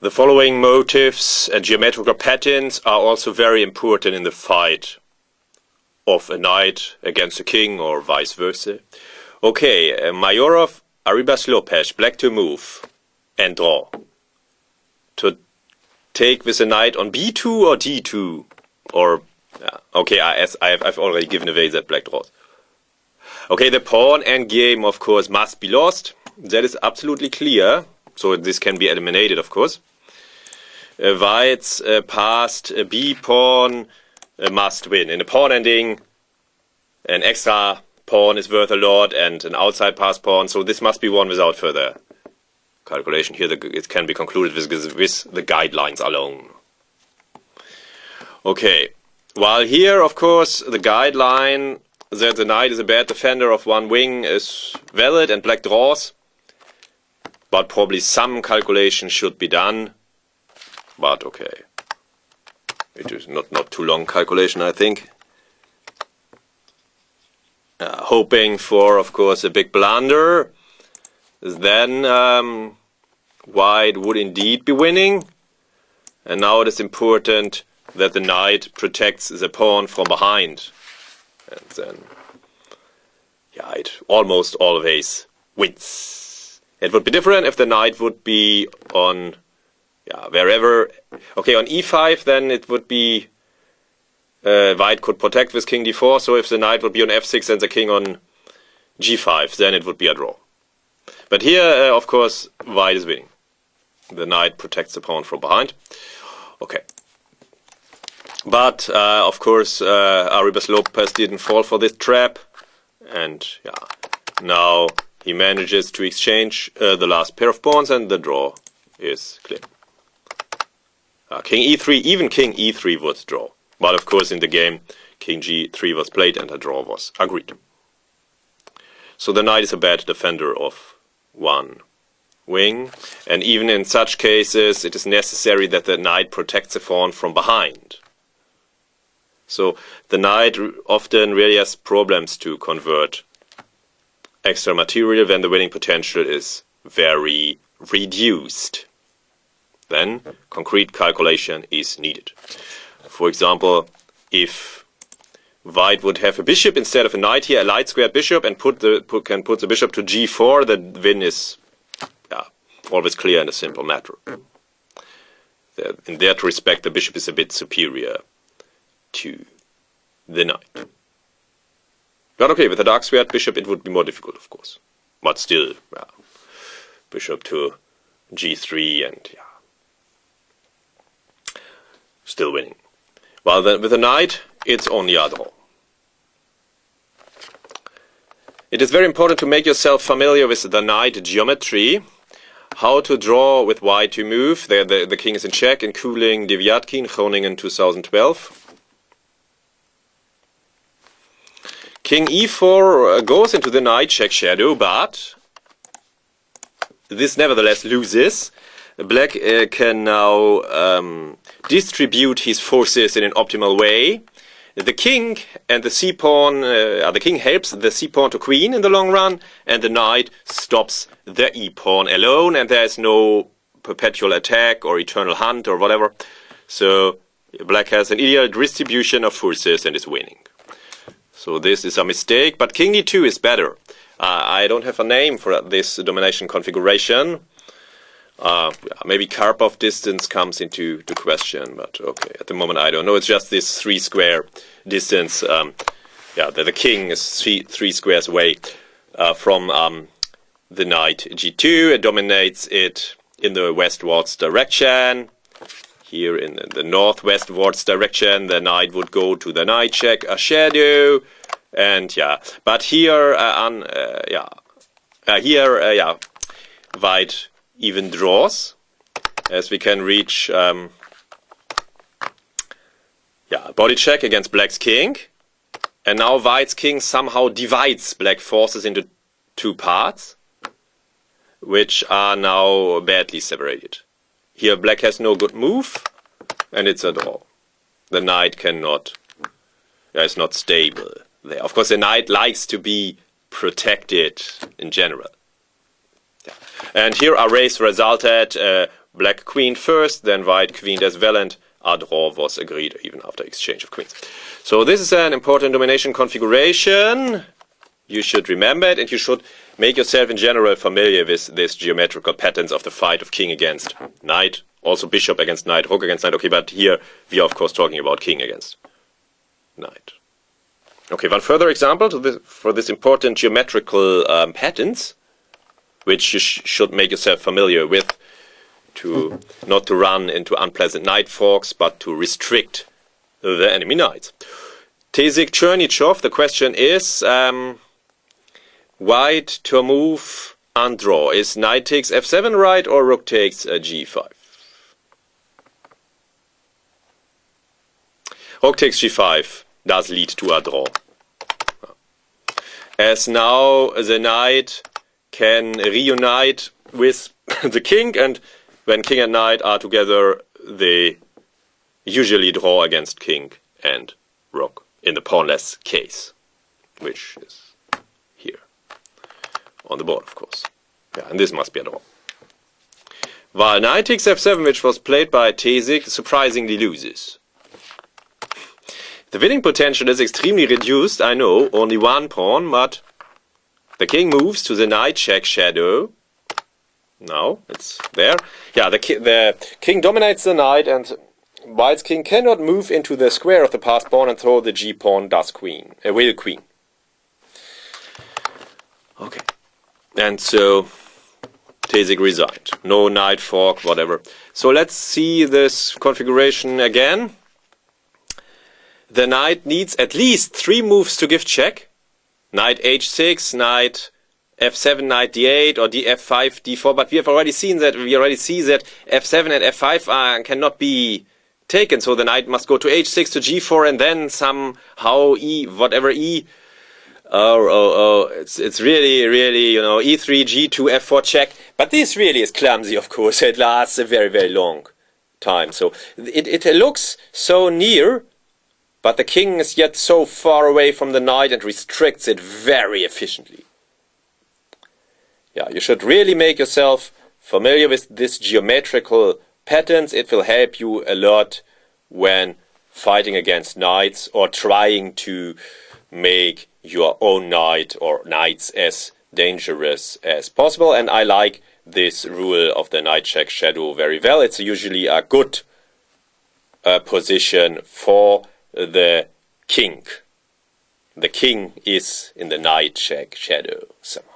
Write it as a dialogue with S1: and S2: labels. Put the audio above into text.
S1: The following motifs and geometrical patterns are also very important in the fight of a knight against a king or vice versa. Okay, Mayorov, Arribas Lopez, black to move and draw. To take with a knight on b2 or d2, or okay, I've already given away that black draws. Okay, the pawn endgame, of course, must be lost. That is absolutely clear. So this can be eliminated, of course. White's passed b pawn must win. In a pawn ending, an extra pawn is worth a lot, and an outside pass pawn. So this must be won without further calculation. Here it can be concluded with the guidelines alone. Okay, while here, of course, the guideline that the knight is a bad defender of one wing is valid and black draws, but probably some calculation should be done. But okay, it is not too long calculation, I think. Hoping for, of course, a big blunder. Then white would indeed be winning. And now it is important that the knight protects the pawn from behind. And then, yeah, it almost always wins. It would be different if the knight would be on, wherever. Okay, on e5, then it would be, white could protect with king d4. So if the knight would be on f6 and the king on g5, then it would be a draw. But here, of course, white is winning. The knight protects the pawn from behind. Okay. But, of course, Arribas Lopez didn't fall for this trap. And, now he manages to exchange the last pair of pawns, and the draw is clear. King e3, even king e3 would draw. But, of course, in the game, king g3 was played and a draw was agreed. So the knight is a bad defender of one wing. And even in such cases, it is necessary that the knight protects the pawn from behind. So the knight often really has problems to convert extra material when the winning potential is very reduced. Then concrete calculation is needed. For example, if white would have a bishop instead of a knight here, a light squared bishop, and can put the bishop to g4, the win is always clear and a simple matter. In that respect, the bishop is a bit superior to the knight. But okay, with a dark squared bishop it would be more difficult, of course. But still, bishop to g3 and still winning. While then with a knight, it's only a draw. It is very important to make yourself familiar with the knight geometry. How to draw with white to move. The king is in check in Kuling Devyatkin, Groningen 2012. King e4 goes into the knight check shadow, but this nevertheless loses. Black can now distribute his forces in an optimal way. The king and the c-pawn, the king helps the c-pawn to queen in the long run, and the knight stops the e-pawn alone, and there is no perpetual attack or eternal hunt or whatever. So black has an ideal distribution of forces and is winning. So this is a mistake, but king d2 is better. I don't have a name for this domination configuration. Maybe Karpov distance comes into the question, but okay, at the moment I don't know. It's just this 3 square distance. The king is three squares away from the knight g2. It dominates it in the westwards direction. Here in the northwestwards direction, the knight would go to the knight check a shadow, and but here white even draws, as we can reach body check against black's king, and now white's king somehow divides black forces into 2 parts, which are now badly separated. Here black has no good move, and it's a draw. The knight is not stable there. Of course, the knight likes to be protected in general. And here our race resulted black queen first, then white queen as well, and a draw was agreed even after exchange of queens. So this is an important domination configuration. You should remember it, and you should make yourself in general familiar with these geometrical patterns of the fight of king against knight, also bishop against knight, rook against knight. Okay, but here we are of course talking about king against knight. Okay, one further example for this important geometrical patterns, which you should make yourself familiar with, to not to run into unpleasant knight forks, but to restrict the enemy knights. Tezig Chernyshov, the question is, white to move and draw. Is knight takes f7 right, or rook takes g5? Rook takes g5 does lead to a draw. As now the knight can reunite with the king, and when king and knight are together, they usually draw against king and rook in the pawnless case, which is here on the board, of course. Yeah, and this must be a draw. While knight takes f7, which was played by Tezig, surprisingly loses. The winning potential is extremely reduced, I know, only one pawn, but the king moves to the knight check shadow. Now it's there. Yeah, the king dominates the knight, and white's king cannot move into the square of the passed pawn, and throw the g pawn does queen, will queen. Okay, and so Tezig resigned. No knight fork, whatever. So let's see this configuration again. The knight needs at least 3 moves to give check. Knight h6, knight f7, knight d8, or df5, d4. But we have already seen that. We already see that f7 and f5 cannot be taken. So the knight must go to h6 to g4, and then somehow whatever e. It's really, you know, e3, g2, f4 check. But this really is clumsy, of course. It lasts a very long time. So it looks so near, but the king is yet so far away from the knight and restricts it very efficiently. Yeah, you should really make yourself familiar with this geometrical patterns. It will help you a lot when fighting against knights or trying to make your own knight or knights as dangerous as possible. And I like this rule of the knight check shadow very well. It's usually a good position for the king. The king is in the knight check shadow somehow.